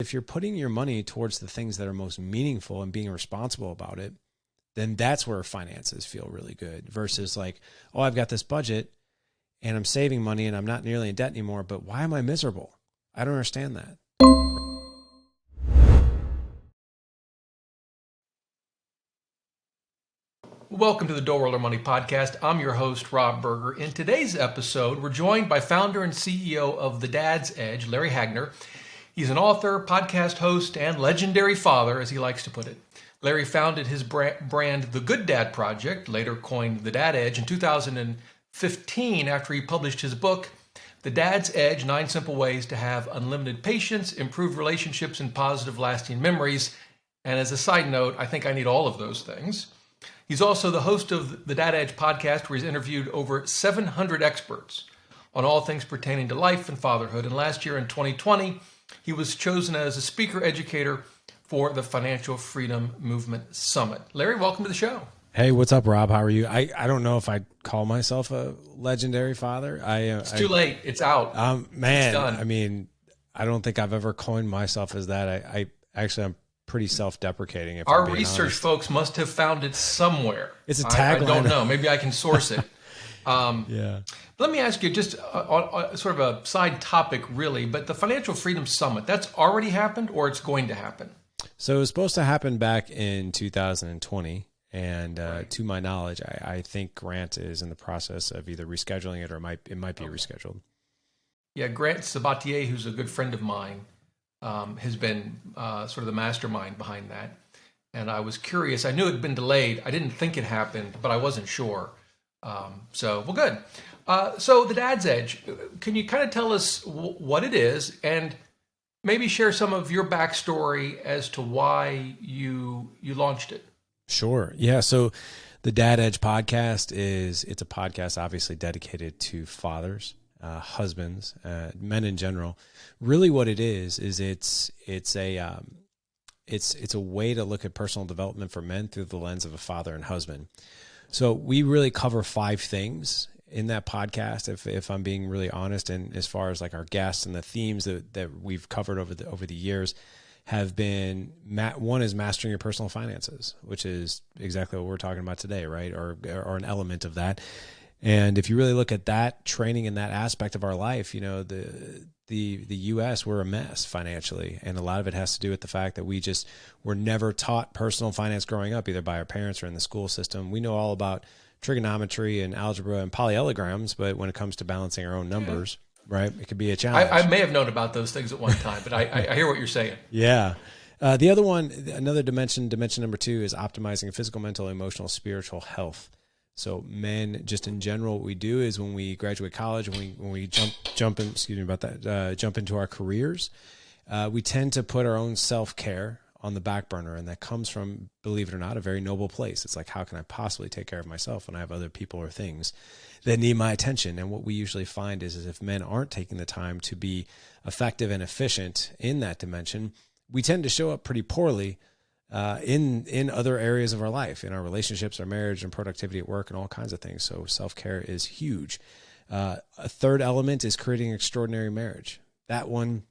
if you're putting your money towards the things that are most meaningful and being responsible about it, then that's where finances feel really good versus like, oh, I've got this budget and I'm saving money and I'm not nearly in debt anymore, but why am I miserable? I don't understand that. Welcome to the Dough Roller Money Podcast. I'm your host, Rob Berger. In today's episode, we're joined by founder and CEO of The Dad's Edge, Larry Hagner. He's an author, podcast host, and legendary father, as he likes to put it. Larry founded his brand, The Good Dad Project, later coined The Dad Edge, in 2015 after he published his book, The Dad's Edge, 9 Simple Ways to Have Unlimited Patience, Improve Relationships, and Positive Lasting Memories. And as a side note, I think I need all of those things. He's also the host of the Dad Edge podcast, where he's interviewed over 700 experts on all things pertaining to life and fatherhood. And last year in 2020, he was chosen as a speaker educator for the Financial Freedom Movement Summit. Larry, welcome to the show. Hey, what's up, Rob? How are you? I don't know if I'd call myself a legendary father. It's too late. It's out. Man, it's done. I mean, I don't think I've ever coined myself as that. I'm pretty self-deprecating. Our research folks must have found it somewhere. It's a tagline. I don't know. Maybe I can source it. Yeah. Let me ask you just sort of a side topic, really, but the Financial Freedom Summit, that's already happened or it's going to happen? So it was supposed to happen back in 2020. And to my knowledge, I think Grant is in the process of either rescheduling it or it might be rescheduled. Yeah, Grant Sabatier, who's a good friend of mine, has been sort of the mastermind behind that. And I was curious. I knew it had been delayed. I didn't think it happened, but I wasn't sure. Well, good. So the Dad's Edge, can you kind of tell us what it is and maybe share some of your backstory as to why you launched it? Sure. Yeah. So the Dad Edge podcast it's a podcast obviously dedicated to fathers, husbands, men in general. Really what it is it's a way to look at personal development for men through the lens of a father and husband. So we really cover 5 things in that podcast, if I'm being really honest. And as far as like our guests and the themes that we've covered over the years have been, one is mastering your personal finances, which is exactly what we're talking about today, right? Or an element of that. And if you really look at that training in that aspect of our life, you know, the U.S., we're a mess financially. And a lot of it has to do with the fact that were never taught personal finance growing up, either by our parents or in the school system. We know all about trigonometry and algebra and polyellograms, but when it comes to balancing our own numbers, right, it could be a challenge. I may have known about those things at one time, but I hear what you're saying. Yeah. The other one, another dimension number 2 is optimizing physical, mental, emotional, spiritual health. So men, just in general, what we do is when we graduate college, when we jump into our careers, we tend to put our own self-care on the back burner. And that comes from, believe it or not, a very noble place. It's like, how can I possibly take care of myself when I have other people or things that need my attention? And what we usually find is if men aren't taking the time to be effective and efficient in that dimension, we tend to show up pretty poorly in other areas of our life, in our relationships, our marriage, and productivity at work, and all kinds of things. So self-care is huge. A third element is creating extraordinary marriage. That one,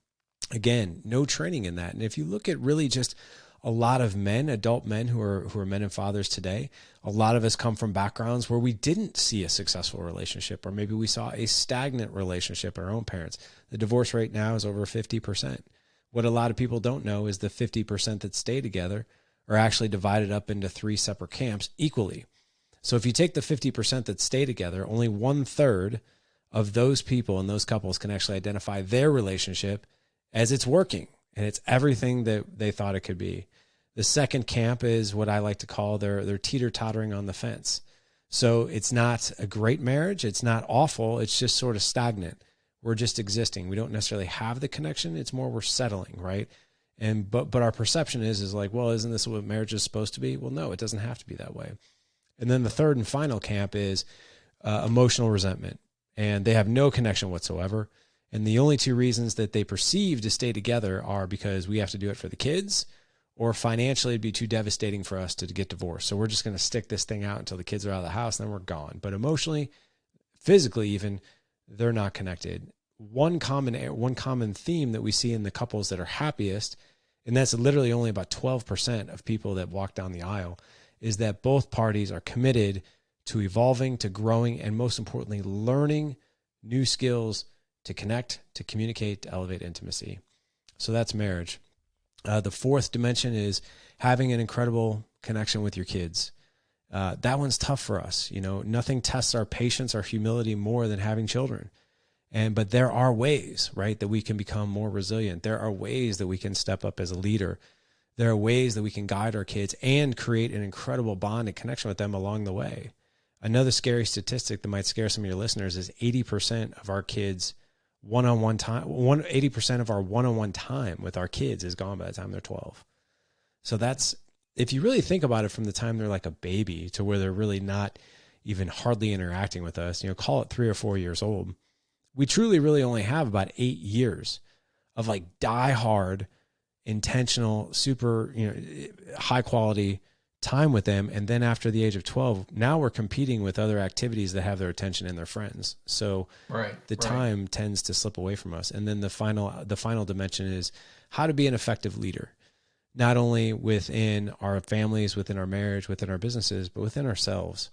again, no training in that. And if you look at really just a lot of men, adult men who are men and fathers today, a lot of us come from backgrounds where we didn't see a successful relationship, or maybe we saw a stagnant relationship with our own parents. The divorce rate now is over 50%. What a lot of people don't know is the 50% that stay together are actually divided up into 3 separate camps equally. So if you take the 50% that stay together, only 1/3 of those people and those couples can actually identify their relationship as it's working and it's everything that they thought it could be. The second camp is what I like to call they're teeter-tottering on the fence. So it's not a great marriage. It's not awful. It's just sort of stagnant. We're just existing. We don't necessarily have the connection. It's more we're settling, right? But our perception is like, well, isn't this what marriage is supposed to be? Well, no, it doesn't have to be that way. And then the third and final camp is emotional resentment, and they have no connection whatsoever. And the only 2 reasons that they perceive to stay together are because we have to do it for the kids, or financially it'd be too devastating for us to get divorced. So we're just going to stick this thing out until the kids are out of the house, and then we're gone. But emotionally, physically even, they're not connected. one common theme that we see in the couples that are happiest, and that's literally only about 12% of people that walk down the aisle, is that both parties are committed to evolving, to growing, and most importantly, learning new skills to connect, to communicate, to elevate intimacy. So that's marriage. The fourth dimension is having an incredible connection with your kids. That one's tough for us. Nothing tests our patience, our humility more than having children. But there are ways, right, that we can become more resilient. There are ways that we can step up as a leader. There are ways that we can guide our kids and create an incredible bond and connection with them along the way. Another scary statistic that might scare some of your listeners is 80% of our kids' one-on-one time, 80% of our one-on-one time with our kids is gone by the time they're 12. So that's, if you really think about it, from the time they're like a baby to where they're really not even hardly interacting with us, call it 3 or 4 years old, we truly really only have about 8 years of like die-hard, intentional, super, high quality time with them. And then after the age of 12, now we're competing with other activities that have their attention and their friends. So the time tends to slip away from us. And then the final dimension is how to be an effective leader, not only within our families, within our marriage, within our businesses, but within ourselves.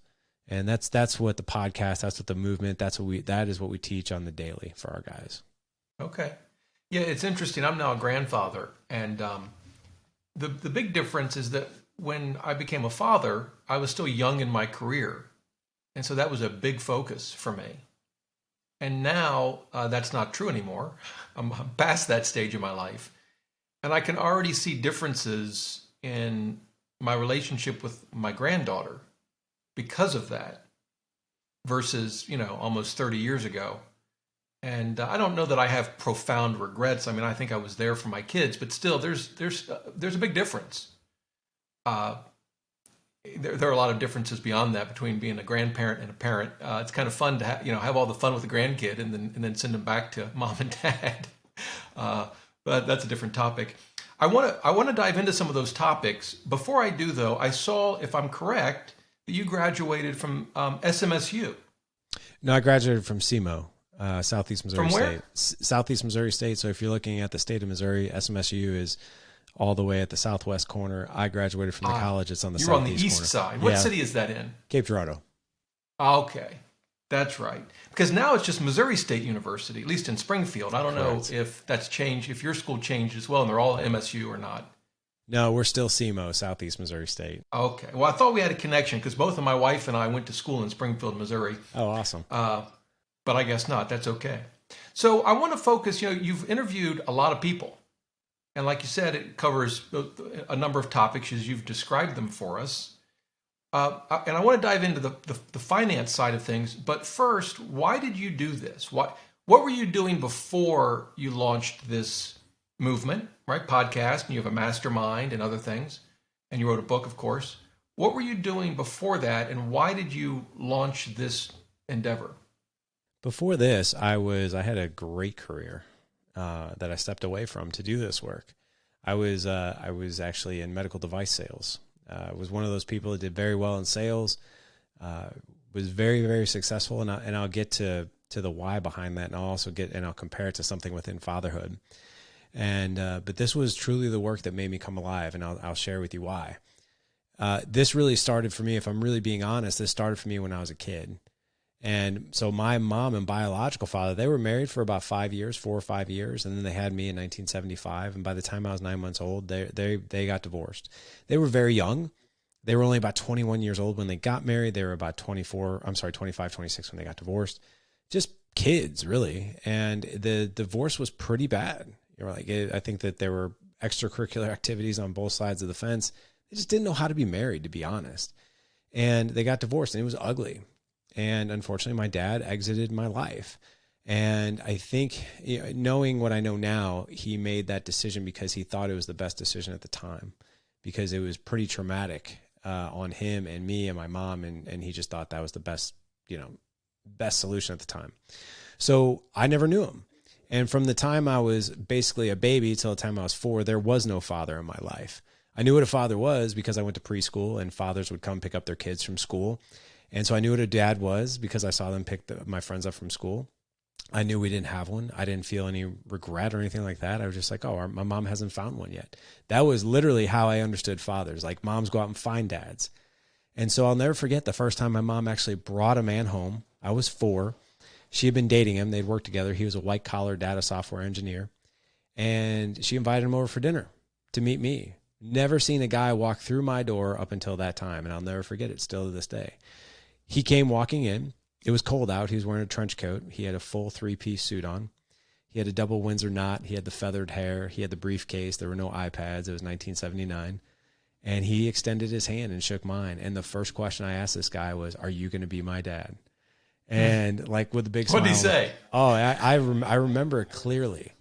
And that's what the podcast, that's what the movement, that is what we teach on the daily for our guys. Okay. Yeah, it's interesting. I'm now a grandfather, and the big difference is that when I became a father, I was still young in my career, and so that was a big focus for me. And now that's not true anymore. I'm past that stage of my life, and I can already see differences in my relationship with my granddaughter because of that versus, almost 30 years ago. And I don't know that I have profound regrets. I mean, I think I was there for my kids, but still there's a big difference. There are a lot of differences beyond that between being a grandparent and a parent. It's kind of fun to have all the fun with the grandkid and then send them back to mom and dad. But that's a different topic. I want to dive into some of those topics. Before I do, though, I saw, if I'm correct, that you graduated from SMSU. No, I graduated from SEMO, Southeast Missouri From where? State. Southeast Missouri State. So if you're looking at the state of Missouri, SMSU is all the way at the southwest corner. I graduated from the college. It's on the southeast corner. You're on the east side. What city is that in? Cape Girardeau. Okay. That's right. Because now it's just Missouri State University, at least in Springfield. I don't know if that's changed, if your school changed as well, and they're all MSU or not. No, we're still SEMO, Southeast Missouri State. Okay. Well, I thought we had a connection because both of my wife and I went to school in Springfield, Missouri. Oh, awesome. But I guess not. That's okay. So I want to focus, you've interviewed a lot of people. And like you said, it covers a number of topics as you've described them for us. And I want to dive into the finance side of things. But first, why did you do this? What were you doing before you launched this movement, right? Podcast, and you have a mastermind and other things. And you wrote a book, of course. What were you doing before that? And why did you launch this endeavor? Before this, I had a great career that I stepped away from to do this work. I was actually in medical device sales. I was one of those people that did very well in sales. Was very, very successful, and I'll get to the why behind that, and I'll compare it to something within fatherhood. And but this was truly the work that made me come alive, and I'll share with you why. This really started for me, if I'm really being honest, this started for me when I was a kid. And so my mom and biological father, they were married for about 4 or 5 years. And then they had me in 1975. And by the time I was 9 months old, they got divorced. They were very young. They were only about 21 years old when they got married. They were about 25, 26 when they got divorced. Just kids, really. And the divorce was pretty bad. I think that there were extracurricular activities on both sides of the fence. They just didn't know how to be married, to be honest. And they got divorced, and it was ugly. And unfortunately, my dad exited my life. And I think, knowing what I know now, he made that decision because he thought it was the best decision at the time, because it was pretty traumatic on him and me and my mom. And he just thought that was the best solution at the time. So I never knew him. And from the time I was basically a baby till the time I was 4, there was no father in my life. I knew what a father was because I went to preschool, and fathers would come pick up their kids from school. And so I knew what a dad was because I saw them pick my friends up from school. I knew we didn't have one. I didn't feel any regret or anything like that. I was just like, oh, my mom hasn't found one yet. That was literally how I understood fathers. Like, moms go out and find dads. And so I'll never forget the first time my mom actually brought a man home. I was 4. She had been dating him. They'd worked together. He was a white-collar data software engineer. And she invited him over for dinner to meet me. Never seen a guy walk through my door up until that time, and I'll never forget it still to this day. He came walking in. It was cold out. He was wearing a trench coat. He had a full 3-piece suit on. He had a double Windsor knot. He had the feathered hair. He had the briefcase. There were no iPads. It was 1979. And he extended his hand and shook mine. And the first question I asked this guy was, "Are you going to be my dad?" And like with a big smile. What did he say? Oh, I remember it clearly.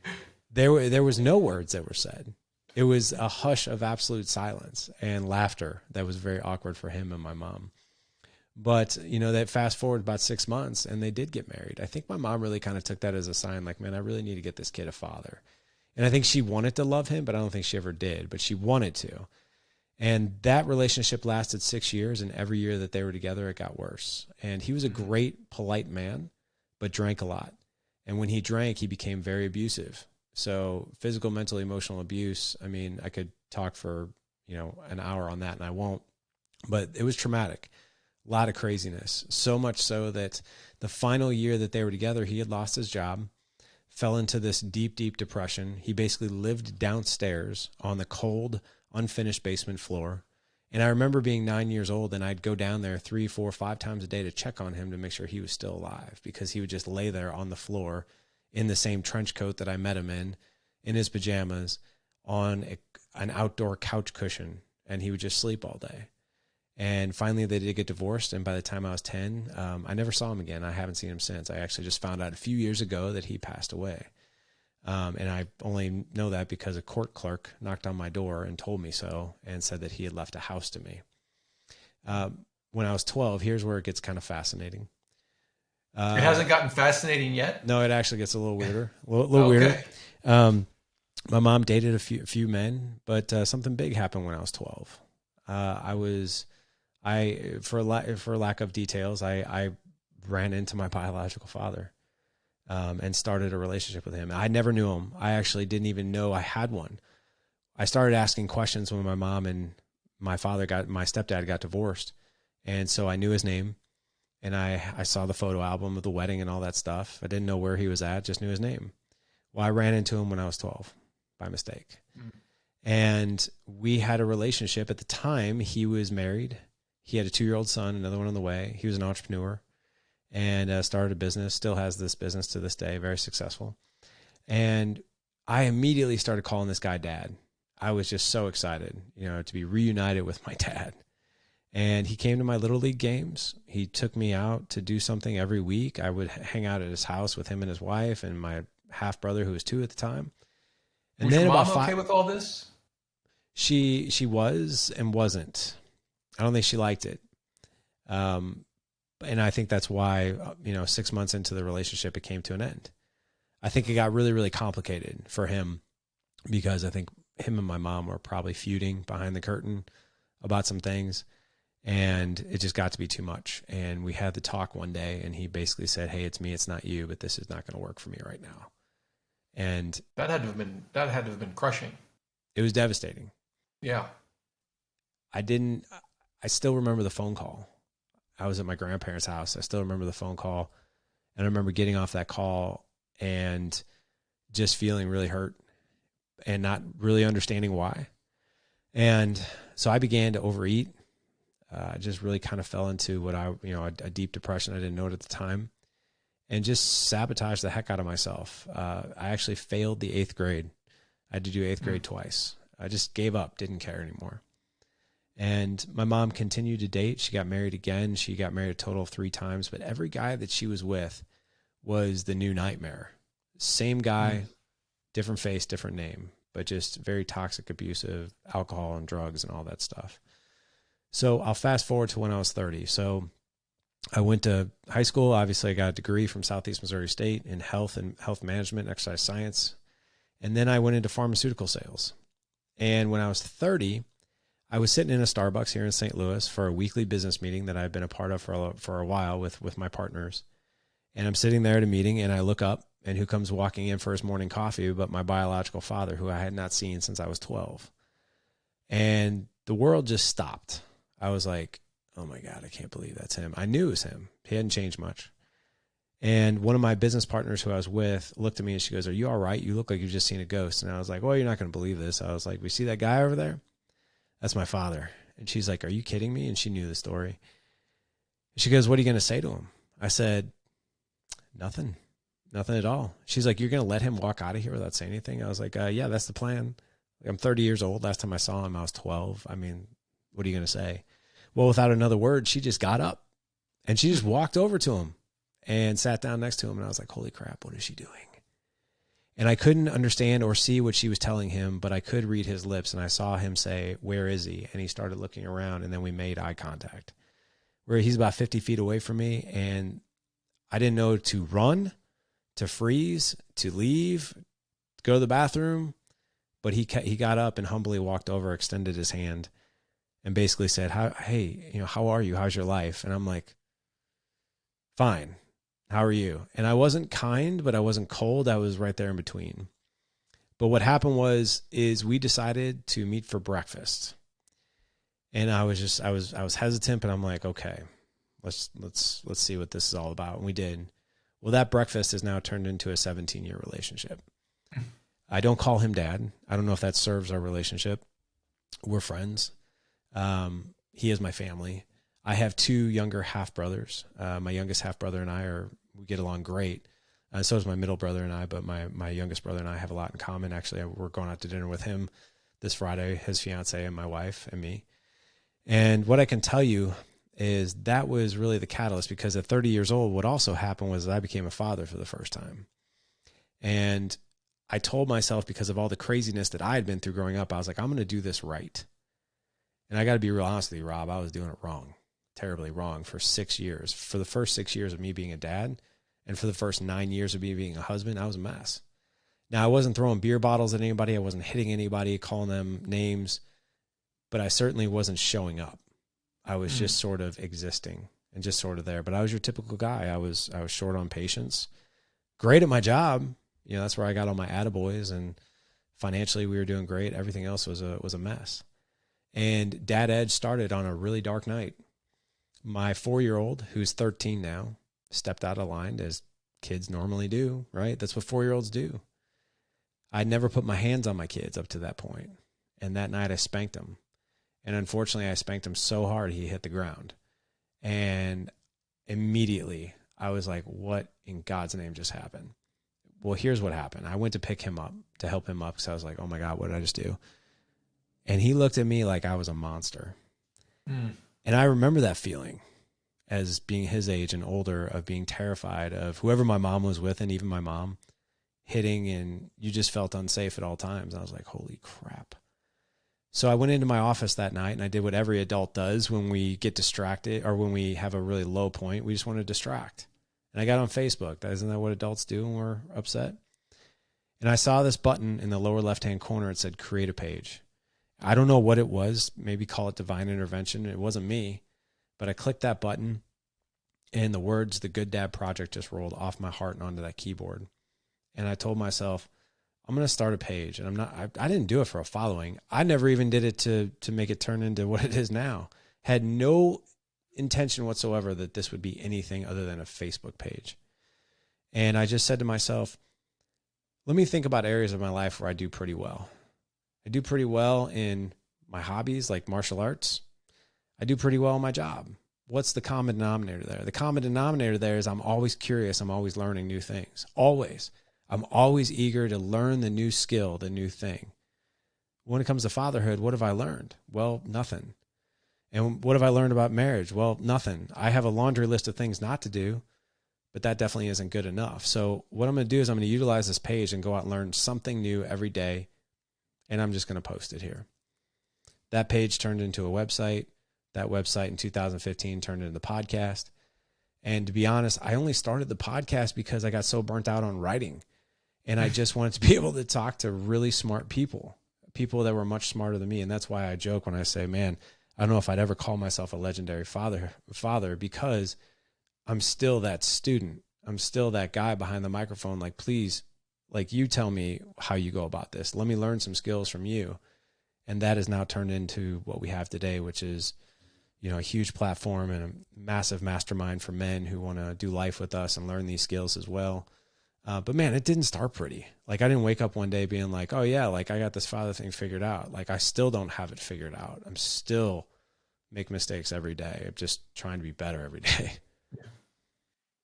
There was no words that were said. It was a hush of absolute silence and laughter that was very awkward for him and my mom. But, you know, that fast forward about 6 months and they did get married. I think my mom really kind of took that as a sign, like, man, I really need to get this kid a father. And I think she wanted to love him, but I don't think she ever did, but she wanted to. And that relationship lasted 6 years, and every year that they were together, it got worse. And he was a great, polite man, but drank a lot. And when he drank, he became very abusive. So physical, mental, emotional abuse, I mean, I could talk for, you know, an hour on that, and I won't. But it was traumatic. A lot of craziness. So much so that the final year that they were together, he had lost his job, fell into this deep, deep depression. He basically lived downstairs on the cold, unfinished basement floor. And I remember being 9 years old, and I'd go down there 3, 4, 5 times a day to check on him to make sure he was still alive, because he would just lay there on the floor in the same trench coat that I met him in his pajamas, on an outdoor couch cushion, and he would just sleep all day. And finally, they did get divorced, and by the time I was 10, I never saw him again. I haven't seen him since. I actually just found out a few years ago that he passed away. And I only know that because a court clerk knocked on my door and told me so, and said that he had left a house to me. When I was 12, here's where it gets kind of fascinating. It hasn't gotten fascinating yet? No, it actually gets a little weirder. A little weirder. My mom dated a few men, but something big happened when I was 12. For lack of details, I ran into my biological father. And started a relationship with him. I never knew him. I actually didn't even know I had one. I started asking questions when my mom and my stepdad got divorced. And so I knew his name, and I saw the photo album of the wedding and all that stuff. I didn't know where he was at, just knew his name. Well, I ran into him when I was 12 by mistake. And we had a relationship. At the time, he was married. He had a 2-year-old son, another one on the way. He was an entrepreneur. And started a business, still has this business to this day, very successful. And I immediately started calling this guy Dad. I was just so excited, you know, to be reunited with my dad. And he came to my Little League games. He took me out to do something every week. I would hang out at his house with him and his wife and my half brother, who was 2 at the time. And was then your mom about 5, okay with all this? She was and wasn't. I don't think she liked it. And I think that's why, 6 months into the relationship, it came to an end. I think it got really, really complicated for him, because I think him and my mom were probably feuding behind the curtain about some things, and it just got to be too much. And we had the talk one day, and he basically said, "Hey, it's me, it's not you, but this is not going to work for me right now." And that had to have been crushing. It was devastating. Yeah. I still remember the phone call. I was at my grandparents' house. I still remember the phone call. And I remember getting off that call and just feeling really hurt and not really understanding why. And so I began to overeat. I just really kind of fell into a deep depression. I didn't know it at the time, and just sabotaged the heck out of myself. I actually failed the 8th grade. I had to do 8th grade twice. I just gave up, didn't care anymore. And my mom continued to date. She got married again. She got married a total of 3 times, but every guy that she was with was the new nightmare. Same guy, different face, different name, but just very toxic, abusive, alcohol and drugs and all that stuff. So I'll fast forward to when I was 30. So I went to high school. Obviously, I got a degree from Southeast Missouri State in health and health management, exercise science. And then I went into pharmaceutical sales. And when I was 30, I was sitting in a Starbucks here in St. Louis for a weekly business meeting that I've been a part of for a while with my partners. And I'm sitting there at a meeting, and I look up, and who comes walking in for his morning coffee but my biological father, who I had not seen since I was 12. And the world just stopped. I was like, oh my God, I can't believe that's him. I knew it was him. He hadn't changed much. And one of my business partners who I was with looked at me and she goes, are you all right? You look like you've just seen a ghost. And I was like, well, you're not going to believe this. I was like, we see that guy over there? That's my father. And she's like, are you kidding me? And she knew the story. She goes, what are you going to say to him? I said, nothing at all. She's like, you're going to let him walk out of here without saying anything? I was like, yeah, that's the plan. I'm 30 years old. Last time I saw him, I was 12. I mean, what are you going to say? Well, without another word, she just got up and she just walked over to him and sat down next to him. And I was like, holy crap, what is she doing? And I couldn't understand or see what she was telling him, but I could read his lips. And I saw him say, where is he? And he started looking around, and then we made eye contact. Where he's about 50 feet away from me, and I didn't know to run, to freeze, to leave, to go to the bathroom. But he got up and humbly walked over, extended his hand, and basically said, hey, how are you? How's your life? And I'm like, fine. How are you? And I wasn't kind, but I wasn't cold. I was right there in between. But what happened is we decided to meet for breakfast. And I was hesitant, but I'm like, okay, let's see what this is all about. And we did. Well, that breakfast has now turned into a 17-year relationship. I don't call him dad. I don't know if that serves our relationship. We're friends. He is my family. I have two younger half brothers. My youngest half brother and we get along great. So does my middle brother and I, but my youngest brother and I have a lot in common. Actually, we're going out to dinner with him this Friday, his fiance and my wife and me. And what I can tell you is that was really the catalyst, because at 30 years old, what also happened was I became a father for the first time. And I told myself, because of all the craziness that I had been through growing up, I was like, I'm going to do this right. And I got to be real honest with you, Rob, I was doing it wrong, terribly wrong for 6 years. For the first 6 years of me being a dad, and for the first 9 years of me being a husband, I was a mess. Now, I wasn't throwing beer bottles at anybody. I wasn't hitting anybody, calling them names, but I certainly wasn't showing up. I was just sort of existing and just sort of there. But I was your typical guy. I was short on patience, great at my job. That's where I got all my attaboys, and financially we were doing great. Everything else was a mess. And Dad Edge started on a really dark night. My 4-year-old, who's 13 now, stepped out of line, as kids normally do, right? That's what 4-year-olds do. I'd never put my hands on my kids up to that point. And that night I spanked him. And unfortunately, I spanked him so hard he hit the ground. And immediately I was like, what in God's name just happened? Well, here's what happened. I went to pick him up, to help him up, because I was like, oh my God, what did I just do? And he looked at me like I was a monster. And I remember that feeling, as being his age and older, of being terrified of whoever my mom was with, and even my mom, hitting, and you just felt unsafe at all times. I was like, holy crap. So I went into my office that night, and I did what every adult does when we get distracted, or when we have a really low point. We just want to distract. And I got on Facebook. Isn't that what adults do when we're upset? And I saw this button in the lower left-hand corner. It said, create a page. I don't know what it was. Maybe call it divine intervention. It wasn't me. But I clicked that button, and the words, The Good Dad Project, just rolled off my heart and onto that keyboard. And I told myself, I'm going to start a page. And I didn't do it for a following. I never even did it to make it turn into what it is now. Had no intention whatsoever that this would be anything other than a Facebook page. And I just said to myself, let me think about areas of my life where I do pretty well. I do pretty well in my hobbies, like martial arts. I do pretty well in my job. What's the common denominator there? The common denominator there is I'm always curious. I'm always learning new things. Always. I'm always eager to learn the new skill, the new thing. When it comes to fatherhood, what have I learned? Well, nothing. And what have I learned about marriage? Well, nothing. I have a laundry list of things not to do, but that definitely isn't good enough. So what I'm going to do is I'm going to utilize this page and go out and learn something new every day, and I'm just going to post it here. That page turned into a website. That website in 2015 turned into the podcast. And to be honest, I only started the podcast because I got so burnt out on writing. And I just wanted to be able to talk to really smart people that were much smarter than me. And that's why I joke when I say, man, I don't know if I'd ever call myself a legendary father, because I'm still that student. I'm still that guy behind the microphone. Like, please, like, you tell me how you go about this. Let me learn some skills from you. And that has now turned into what we have today, which is, a huge platform and a massive mastermind for men who want to do life with us and learn these skills as well. But man, it didn't start pretty. Like, I didn't wake up one day being like, oh yeah, like I got this father thing figured out. Like, I still don't have it figured out. I'm still make mistakes every day. I'm just trying to be better every day.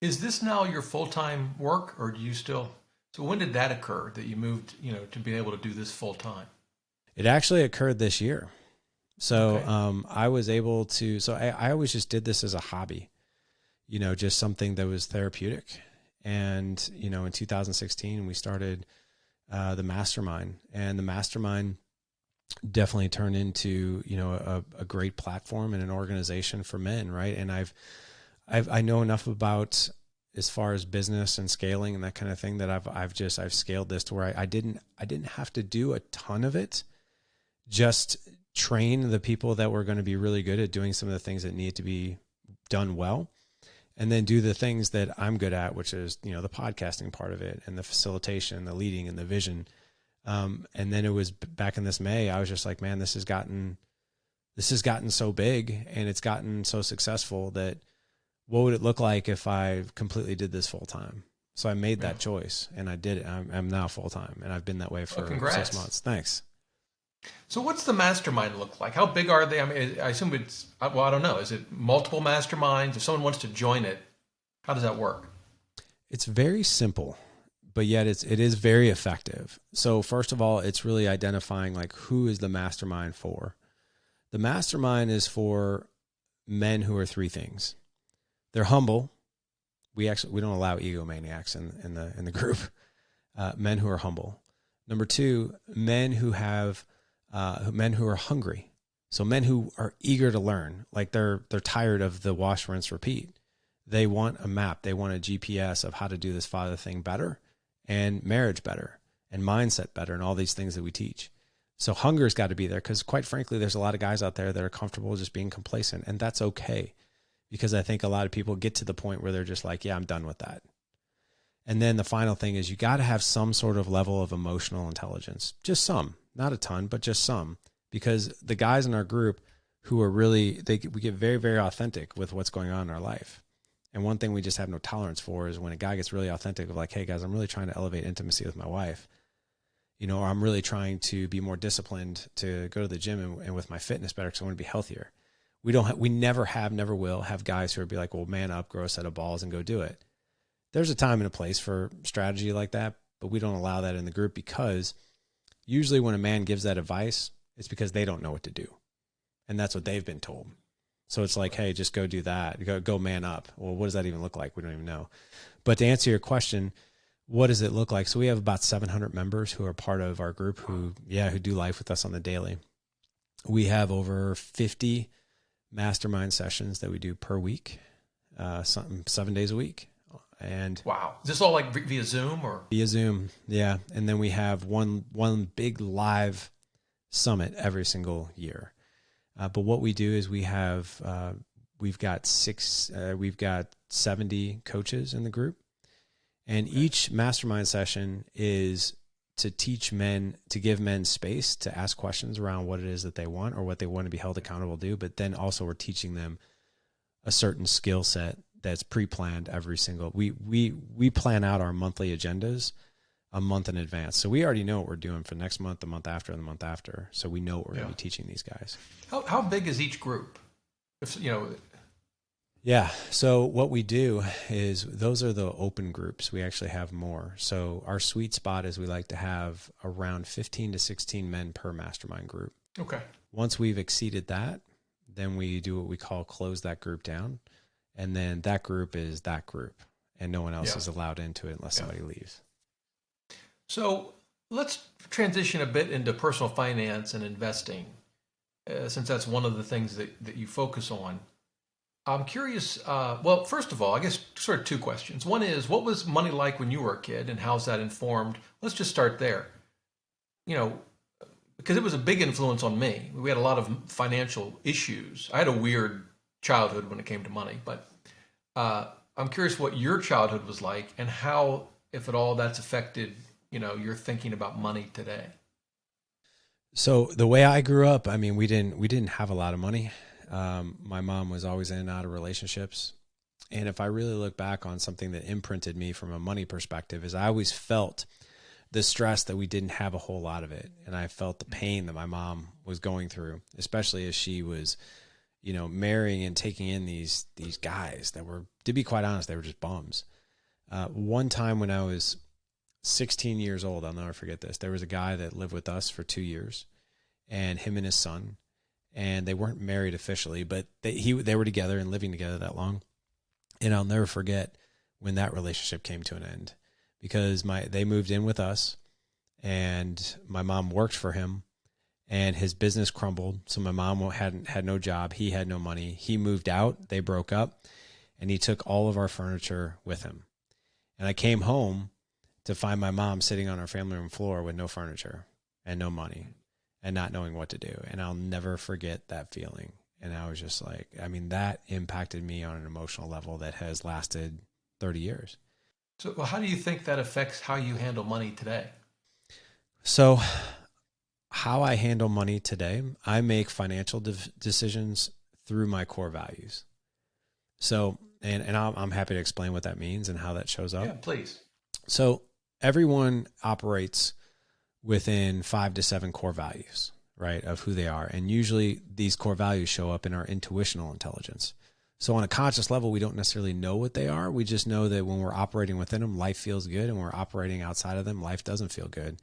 Is this now your full-time work, or do you still, so when did that occur that you moved, to be able to do this full-time? It actually occurred this year. So, Okay. I was able to, I always just did this as a hobby, just something that was therapeutic. And, in 2016, we started, the Mastermind, and the Mastermind definitely turned into, a great platform and an organization for men. Right. And I know enough about as far as business and scaling and that kind of thing that I've scaled this to where I didn't have to do a ton of it. Just train the people that were going to be really good at doing some of the things that need to be done well, and then do the things that I'm good at, which is, the podcasting part of it and the facilitation, the leading and the vision. And then it was back in this May, I was just like, man, this has gotten so big and it's gotten so successful that what would it look like if I completely did this full time? So I made that choice and I did it. I'm now full time, and I've been that way for 6 months. Thanks. So what's the mastermind look like? How big are they? I mean, I assume it's, well, I don't know. Is it multiple masterminds? If someone wants to join it, how does that work? It's very simple, but yet it is very effective. So first of all, it's really identifying like who is the mastermind for. The mastermind is for men who are three things. They're humble. We don't allow egomaniacs in the group. Men who are humble. Number two, men who are hungry. So men who are eager to learn, like they're tired of the wash, rinse, repeat. They want a map. They want a GPS of how to do this father thing better, and marriage better, and mindset better, and all these things that we teach. So hunger's got to be there, because quite frankly, there's a lot of guys out there that are comfortable just being complacent, and that's okay, because I think a lot of people get to the point where they're just like, yeah, I'm done with that. And then the final thing is you got to have some sort of level of emotional intelligence, just some, not a ton, but just some, because the guys in our group who are really, we get very, very authentic with what's going on in our life. And one thing we just have no tolerance for is when a guy gets really authentic of like, hey guys, I'm really trying to elevate intimacy with my wife, or I'm really trying to be more disciplined to go to the gym and with my fitness better because I want to be healthier. We never will have guys who are be like, well, man up, grow a set of balls and go do it. There's a time and a place for strategy like that, but we don't allow that in the group, because usually when a man gives that advice, it's because they don't know what to do. And that's what they've been told. So it's like, hey, just go do that. Go man up. Well, what does that even look like? We don't even know. But to answer your question, what does it look like? So we have about 700 members who are part of our group who do life with us on the daily. We have over 50 mastermind sessions that we do per week, 7 days a week. And wow, is this all like via Zoom or? Via Zoom, yeah. And then we have one big live summit every single year. But what we do is we've got 70 coaches in the group, and each mastermind session is to teach men, to give men space to ask questions around what it is that they want or what they want to be held accountable to. But then also we're teaching them a certain skill set that's pre-planned every single, we plan out our monthly agendas a month in advance. So we already know what we're doing for next month, the month after, and the month after. So we know what we're going to be teaching these guys. How big is each group? Yeah. So what we do is those are the open groups. We actually have more. So our sweet spot is we like to have around 15 to 16 men per mastermind group. Okay. Once we've exceeded that, then we do what we call close that group down. And then that group is that group, and no one else is allowed into it unless somebody leaves. So let's transition a bit into personal finance and investing, since that's one of the things that you focus on. I'm curious, well, first of all, I guess sort of two questions. One is, what was money like when you were a kid, and how's that informed? Let's just start there. Because it was a big influence on me. We had a lot of financial issues. I had a weird childhood when it came to money, but I I'm curious what your childhood was like and how, if at all, that's affected, your thinking about money today. So the way I grew up, I mean, we didn't have a lot of money. My mom was always in and out of relationships. And if I really look back on something that imprinted me from a money perspective is I always felt the stress that we didn't have a whole lot of it. And I felt the pain that my mom was going through, especially as she was, marrying and taking in these guys that were, to be quite honest, they were just bums. One time when I was 16 years old, I'll never forget this. There was a guy that lived with us for 2 years, and him and his son, and they weren't married officially, but they were together and living together that long. And I'll never forget when that relationship came to an end, because they moved in with us, and my mom worked for him, and his business crumbled. So my mom had no job. He had no money. He moved out. They broke up, and he took all of our furniture with him. And I came home to find my mom sitting on our family room floor with no furniture and no money and not knowing what to do. And I'll never forget that feeling. And I was just like, I mean, that impacted me on an emotional level that has lasted 30 years. So how do you think that affects how you handle money today? So how I handle money today, I make financial decisions through my core values. So, and I'm happy to explain what that means and how that shows up. Yeah, please. So everyone operates within 5 to 7 core values, right, of who they are. And usually these core values show up in our intuitional intelligence. So on a conscious level, we don't necessarily know what they are. We just know that when we're operating within them, life feels good. And when we're operating outside of them, life doesn't feel good.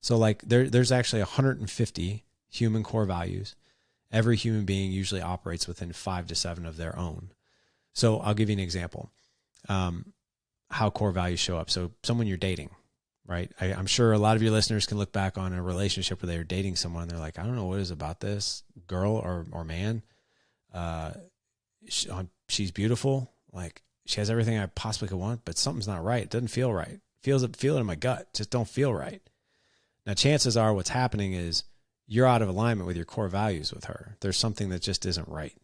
So like there's actually 150 human core values. Every human being usually operates within 5 to 7 of their own. So I'll give you an example. How core values show up. So someone you're dating, right? I'm sure a lot of your listeners can look back on a relationship where they were dating someone. And they're like, I don't know what it is about this girl or man. She's beautiful. Like she has everything I possibly could want, but something's not right. It doesn't feel right. Feel it in my gut. Just don't feel right. Now, chances are what's happening is you're out of alignment with your core values with her. There's something that just isn't right.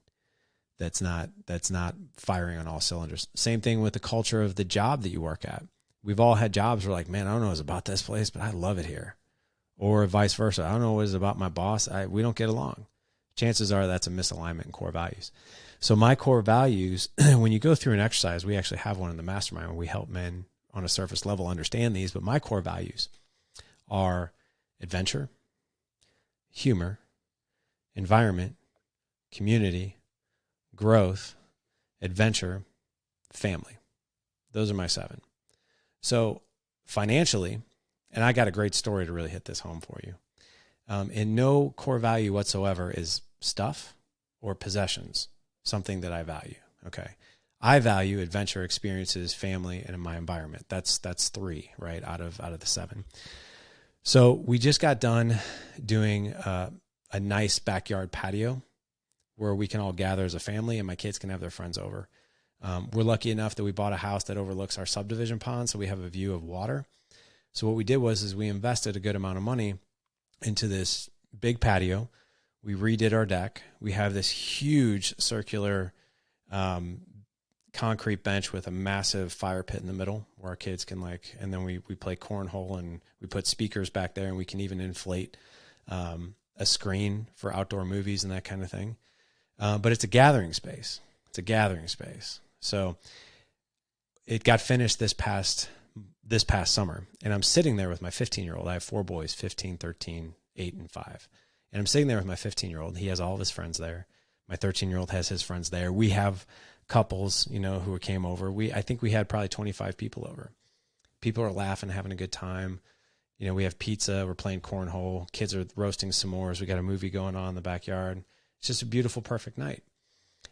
That's not firing on all cylinders. Same thing with the culture of the job that you work at. We've all had jobs where like, man, I don't know what it's about this place, but I love it here. Or vice versa. I don't know what it's about my boss. We don't get along. Chances are that's a misalignment in core values. So my core values, when you go through an exercise, we actually have one in the Mastermind where we help men on a surface level understand these, but my core values are adventure, humor, environment, community, growth, adventure, family. Those are my 7. So financially, and I got a great story to really hit this home for you. And no core value whatsoever is stuff or possessions, something that I value. Okay. I value adventure, experiences, family, and my environment. That's 3, right? Out of the 7. So we just got done doing a nice backyard patio where we can all gather as a family and my kids can have their friends over. We're lucky enough that we bought a house that overlooks our subdivision pond, so we have a view of water. So what we did was we invested a good amount of money into this big patio. We redid our deck. We have this huge circular concrete bench with a massive fire pit in the middle where our kids can and then we play cornhole and we put speakers back there and we can even inflate a screen for outdoor movies and that kind of thing. But it's a gathering space. So it got finished this past summer and I'm sitting there with my 15-year-old. I have 4 boys, 15, 13, 8, and 5. And I'm sitting there with my 15-year-old. He has all of his friends there. My 13-year-old has his friends there. We have couples, who came over. I think we had probably 25 people over. People are laughing, having a good time. We have pizza. We're playing cornhole. Kids are roasting s'mores. We got a movie going on in the backyard. It's just a beautiful, perfect night.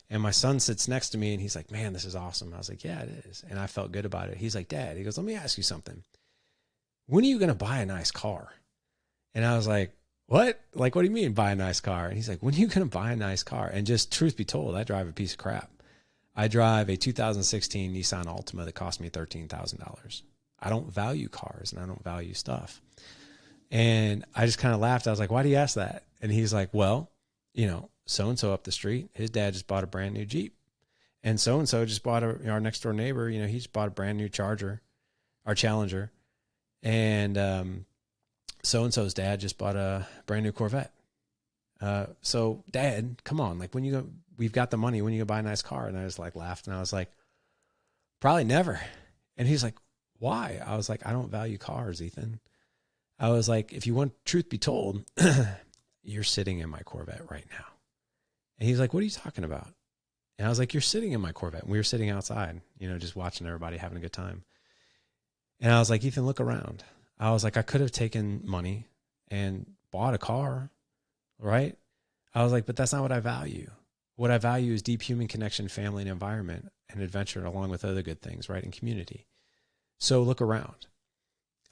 And my son sits next to me and he's like, man, this is awesome. I was like, yeah, it is. And I felt good about it. He's like, Dad, he goes, let me ask you something. When are you going to buy a nice car? And I was like, what? Like, what do you mean buy a nice car? And he's like, when are you going to buy a nice car? And just truth be told, I drive a piece of crap. I drive a 2016 Nissan Altima that cost me $13,000. I don't value cars and I don't value stuff. And I just kind of laughed. I was like, why do you ask that? And he's like, well, so-and-so up the street, his dad just bought a brand new Jeep. And so just bought our next door neighbor, he just bought a brand new Challenger. And so-and-so's dad just bought a brand new Corvette. So Dad, come on, like we've got the money, when you go buy a nice car? And I just like laughed and I was like, probably never. And he's like, why? I was like, I don't value cars, Ethan. I was like, if you want truth be told, you're sitting in my Corvette right now. And he's like, what are you talking about? And I was like, you're sitting in my Corvette. And we were sitting outside, just watching everybody having a good time. And I was like, Ethan, look around. I was like, I could have taken money and bought a car, right? I was like, but that's not what I value. What I value is deep human connection, family and environment, and adventure, along with other good things, right? And community. So look around.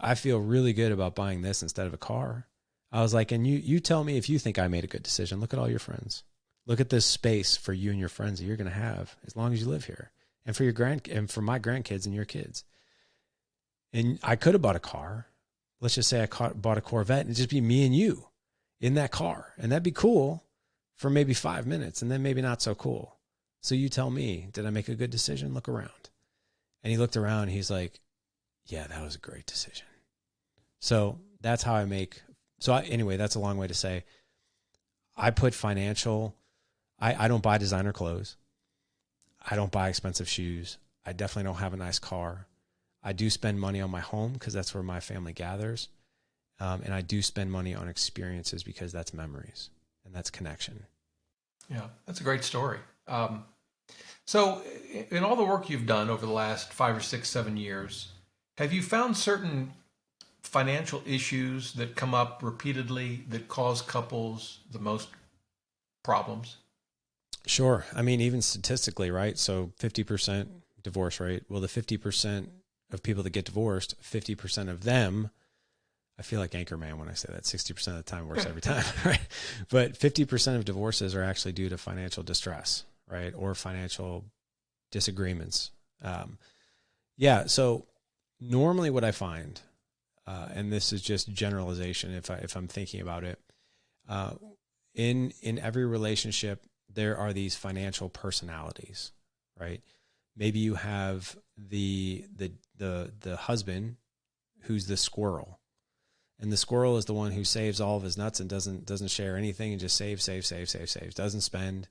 I feel really good about buying this instead of a car. I was like, and you tell me if you think I made a good decision. Look at all your friends. Look at this space for you and your friends that you're going to have as long as you live here, and for and for my grandkids and your kids. And I could have bought a car. Let's just say I bought a Corvette and it'd just be me and you in that car. And that'd be cool for maybe 5 minutes, and then maybe not so cool. So you tell me, did I make a good decision? Look around. And he looked around and he's like, yeah, that was a great decision. So that's how I make. Anyway, that's a long way to say I put financial. I don't buy designer clothes. I don't buy expensive shoes. I definitely don't have a nice car. I do spend money on my home because that's where my family gathers. And I do spend money on experiences because that's memories and that's connection. Yeah, that's a great story. So in all the work you've done over the last 5 or 6, 7 years, have you found certain financial issues that come up repeatedly that cause couples the most problems? Sure. I mean, even statistically, right? So 50% divorce rate. Well, the 50% of people that get divorced, 50% of them, I feel like Anchorman when I say that, 60% of the time works every time, right? But 50% of divorces are actually due to financial distress, right? Or financial disagreements. So normally what I find, and this is just generalization if I'm thinking about it, in every relationship, there are these financial personalities, right? Maybe you have the husband who's the squirrel, and the squirrel is the one who saves all of his nuts and doesn't share anything and just saves, doesn't spend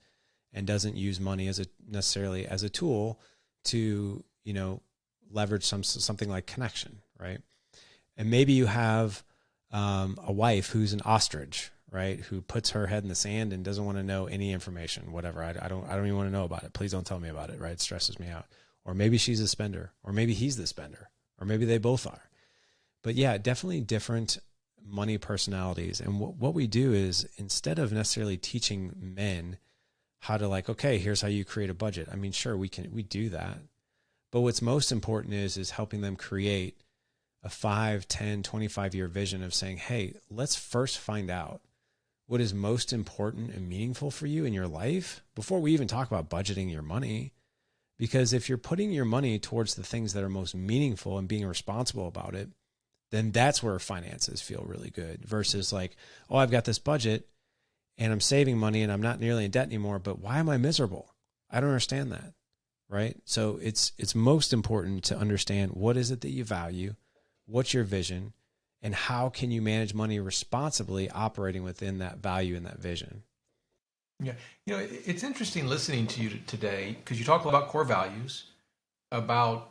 and doesn't use money necessarily as a tool to, leverage something like connection, right? And maybe you have a wife who's an ostrich, right? Who puts her head in the sand and doesn't want to know any information, whatever. I don't even want to know about it. Please don't tell me about it, right? It stresses me out. Or maybe she's a spender, or maybe he's the spender, or maybe they both are. But yeah, definitely different money personalities. And what we do is, instead of necessarily teaching men how to okay, here's how you create a budget. I mean, sure, we do that. But what's most important is helping them create a 5, 10, 25-year vision of saying, hey, let's first find out what is most important and meaningful for you in your life before we even talk about budgeting your money. Because if you're putting your money towards the things that are most meaningful and being responsible about it, then that's where finances feel really good, versus oh, I've got this budget and I'm saving money and I'm not nearly in debt anymore, but why am I miserable? I don't understand that, right? So it's most important to understand what is it that you value, what's your vision, and how can you manage money responsibly operating within that value and that vision. Yeah. It's interesting listening to you today, because you talk about core values, about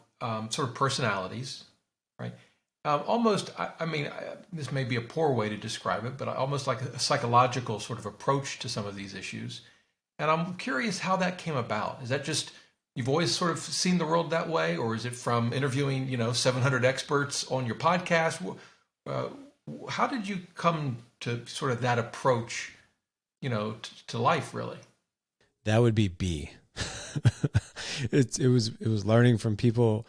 sort of personalities, right? Almost, this may be a poor way to describe it, but almost like a psychological sort of approach to some of these issues. And I'm curious how that came about. Is that just, you've always sort of seen the world that way, or is it from interviewing, 700 experts on your podcast? How did you come to sort of that approach, to life, really? That would be B. It was learning from people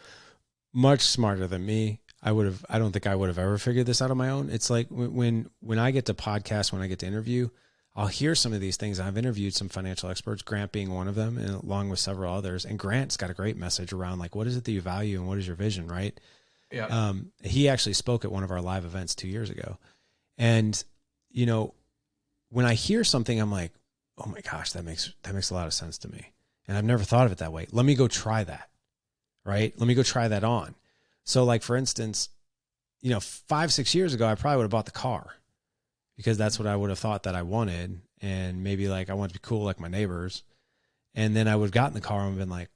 much smarter than me. I don't think I would have ever figured this out on my own. It's like when I get to podcast, when I get to interview, I'll hear some of these things. I've interviewed some financial experts, Grant being one of them, and along with several others. And Grant's got a great message around what is it that you value and what is your vision, right? Yeah. He actually spoke at one of our live events 2 years ago. And, when I hear something, I'm like, oh my gosh, that makes a lot of sense to me. And I've never thought of it that way. Let me go try that, right? Let me go try that on. So like, for instance, 5-6 years ago, I probably would have bought the car because that's what I would have thought that I wanted. And maybe like, I want to be cool like my neighbors. And then I would have gotten the car and been like,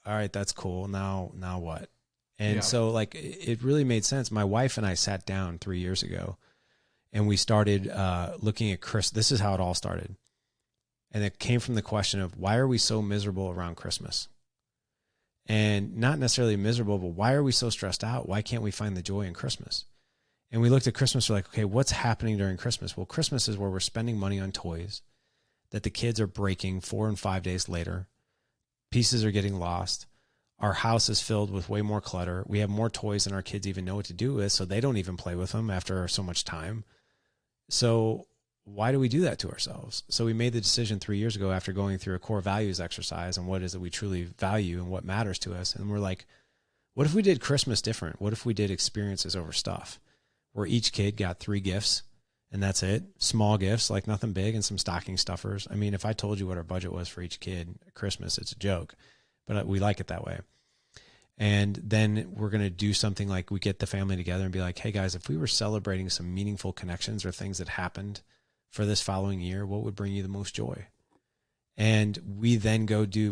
all right, that's cool. Now what? And so like, it really made sense. My wife and I sat down 3 years ago and we started looking at Chris. This is how it all started. And it came from the question of, why are we so miserable around Christmas? And not necessarily miserable, but why are we so stressed out? Why can't we find the joy in Christmas? And we looked at Christmas, we're like, okay, what's happening during Christmas? Well, Christmas is where we're spending money on toys that the kids are breaking 4 and 5 days later. Pieces are getting lost. Our house is filled with way more clutter. We have more toys than our kids even know what to do with, so they don't even play with them after so much time. So why do we do that to ourselves? So we made the decision 3 years ago after going through a core values exercise and what is it we truly value and what matters to us. And we're like, what if we did Christmas different? What if we did experiences over stuff where each kid got 3 gifts and that's it? Small gifts, like nothing big, and some stocking stuffers. I mean, if I told you what our budget was for each kid at Christmas, it's a joke, but we like it that way. And then we're going to do something like we get the family together and be like, hey guys, if we were celebrating some meaningful connections or things that happened for this following year, what would bring you the most joy? And we then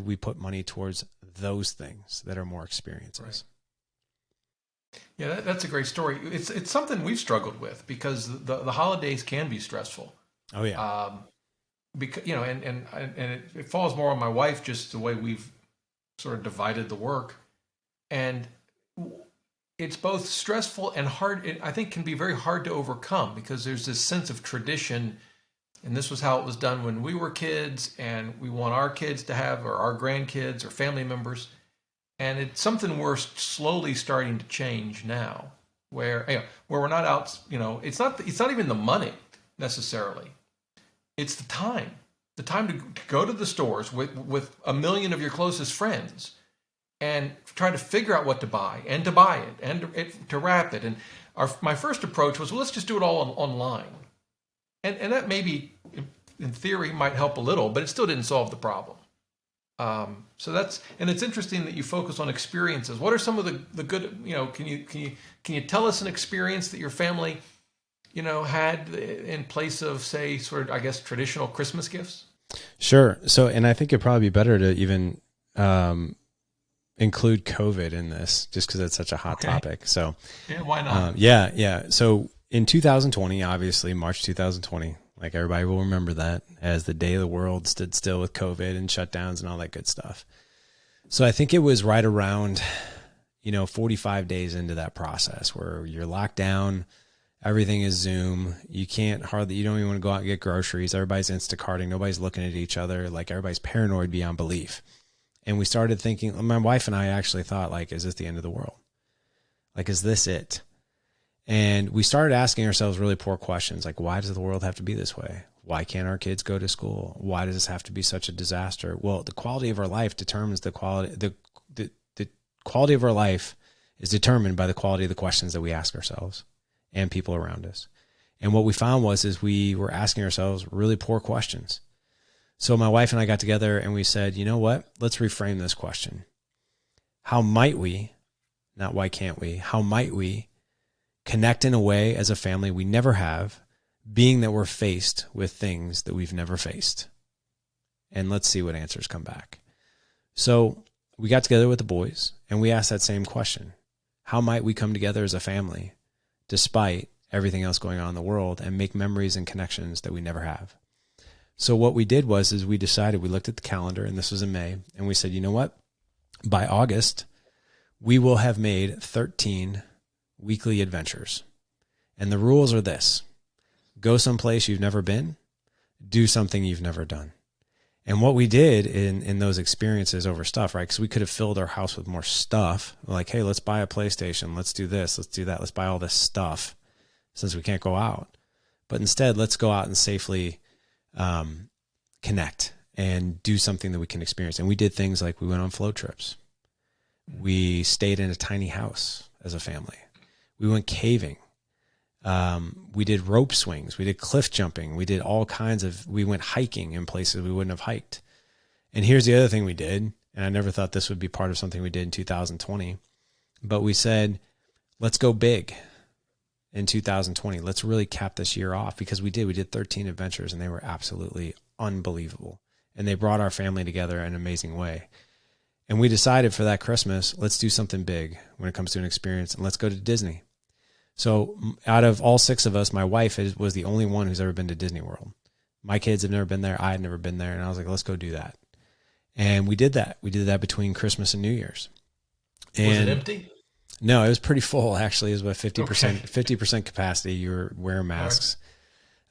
we put money towards those things that are more experiences. Right. Yeah, that's a great story. It's something we've struggled with because the holidays can be stressful. Oh yeah. Because and it falls more on my wife, just the way we've sort of divided the work, and it's both stressful and hard. It, I think, can be very hard to overcome because there's this sense of tradition, and this was how it was done when we were kids, and we want our kids to have, or our grandkids, or family members. And it's something we're slowly starting to change now, where we're not out. It's not even the money necessarily. It's the time to go to the stores with a million of your closest friends and try to figure out what to buy and to buy it and to wrap it. And my first approach was, well, let's just do it all online. And that maybe in theory might help a little, but it still didn't solve the problem. So and it's interesting that you focus on experiences. What are some of the good, can you tell us an experience that your family, had in place of, say, sort of, I guess, traditional Christmas gifts? Sure. So, and I think it'd probably be better to even, include COVID in this just because it's such a hot topic. So yeah, why not? Yeah. So in 2020, obviously March 2020, like everybody will remember that as the day the world stood still with COVID and shutdowns and all that good stuff. So I think it was right around, 45 days into that process where you're locked down, everything is Zoom. You don't even want to go out and get groceries. Everybody's Instacarting. Nobody's looking at each other. Like everybody's paranoid beyond belief. And we started thinking, my wife and I actually thought, like, is this the end of the world? Like, is this it? And we started asking ourselves really poor questions. Like, why does the world have to be this way? Why can't our kids go to school? Why does this have to be such a disaster? Well, the quality of our life determines the quality of our life is determined by the quality of the questions that we ask ourselves and people around us. And what we found is we were asking ourselves really poor questions. So my wife and I got together and we said, you know what? Let's reframe this question. How might we, not why can't we, how might we connect in a way as a family we never have, being that we're faced with things that we've never faced? And let's see what answers come back. So we got together with the boys and we asked that same question. How might we come together as a family despite everything else going on in the world and make memories and connections that we never have? So what we did we looked at the calendar, and this was in May, and we said, you know what? By August, we will have made 13 weekly adventures. And the rules are this: go someplace you've never been, do something you've never done. And what we did in those experiences over stuff, right? Because we could have filled our house with more stuff. Like, hey, let's buy a PlayStation. Let's do this. Let's do that. Let's buy all this stuff since we can't go out. But instead, let's go out and safely connect and do something that we can experience. And we did things like we went on float trips. We stayed in a tiny house as a family. We went caving. We did rope swings. We did cliff jumping. We did we went hiking in places we wouldn't have hiked. And here's the other thing we did, and I never thought this would be part of something we did in 2020, but we said, let's go big in 2020. Let's really cap this year off, because we did 13 adventures and they were absolutely unbelievable. And they brought our family together in an amazing way. And we decided for that Christmas, let's do something big when it comes to an experience, and let's go to Disney. So out of all 6 of us, my wife was the only one who's ever been to Disney World. My kids have never been there. I had never been there. And I was like, let's go do that. And we did that. We did that between Christmas and New Year's. And was it empty? No, it was pretty full, actually. It was about 50%, Okay. 50% capacity. You were wearing masks.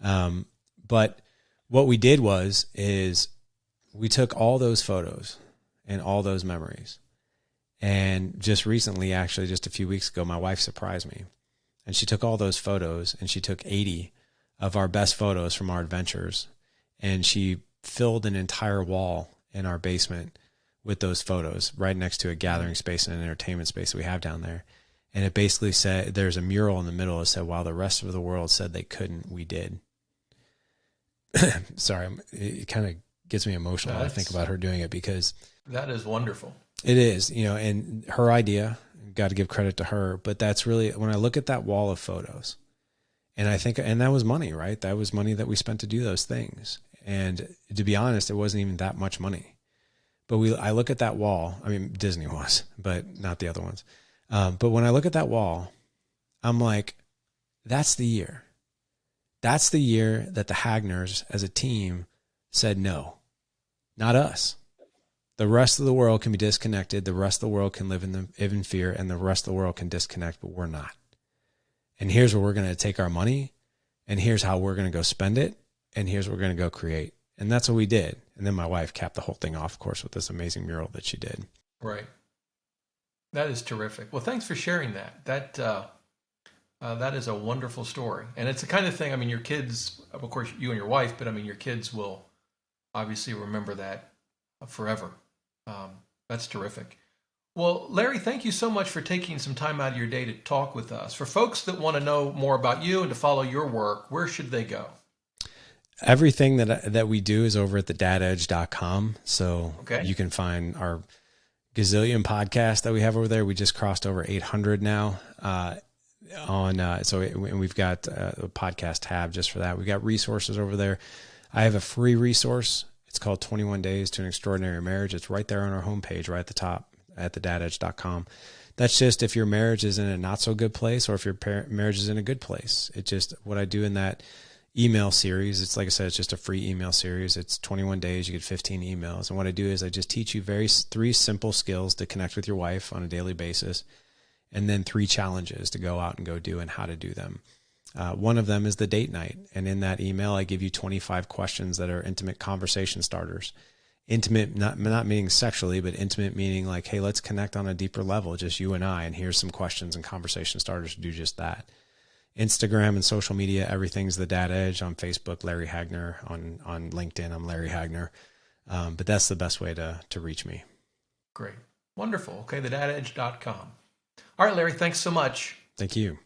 Right. But what we did is we took all those photos and all those memories. And just recently, actually, just a few weeks ago, my wife surprised me. And she took all those photos, and she took 80 of our best photos from our adventures. And she filled an entire wall in our basement with those photos, right next to a gathering space and an entertainment space that we have down there. And it basically said, there's a mural in the middle that said, while the rest of the world said they couldn't, we did. Sorry, it kind of gets me emotional when I think about her doing it, because that is wonderful. It is, and her idea, got to give credit to her, but that's really, when I look at that wall of photos, and I think, and that was money, right? That was money that we spent to do those things. And to be honest, it wasn't even that much money. But I look at that wall. I mean, Disney was, but not the other ones. But when I look at that wall, I'm like, that's the year. That's the year that the Hagners as a team said no, not us. The rest of the world can be disconnected. The rest of the world can live in fear, and the rest of the world can disconnect, but we're not. And here's where we're going to take our money, and here's how we're going to go spend it, and here's what we're going to go create. And that's what we did. And then my wife capped the whole thing off, of course, with this amazing mural that she did. Right. That is terrific. Well, thanks for sharing that. That is a wonderful story. And it's the kind of thing, I mean, your kids, of course, you and your wife, but I mean, your kids will obviously remember that forever. That's terrific. Well, Larry, thank you so much for taking some time out of your day to talk with us. For folks that want to know more about you and to follow your work, where should they go? Everything that we do is over at thedadedge.com. So okay. You can find our gazillion podcasts that we have over there. We just crossed over 800 now. And we've got a podcast tab just for that. We've got resources over there. I have a free resource. It's called 21 Days to an Extraordinary Marriage. It's right there on our homepage, right at the top at thedadedge.com. That's just if your marriage is in a not so good place, or if your marriage is in a good place. It's just what I do in that email series. It's like I said, it's just a free email series. It's 21 days. You get 15 emails. And what I do is I just teach you 3 simple skills to connect with your wife on a daily basis, and then 3 challenges to go out and go do and how to do them. One of them is the date night. And in that email, I give you 25 questions that are intimate conversation starters. Intimate, not meaning sexually, but intimate meaning like, hey, let's connect on a deeper level, just you and I. And here's some questions and conversation starters to do just that. Instagram and social media, everything's The Dad Edge. On Facebook, Larry Hagner. On LinkedIn, I'm Larry Hagner. But that's the best way to reach me. Great. Wonderful. Okay, thedadedge.com. All right, Larry, thanks so much. Thank you.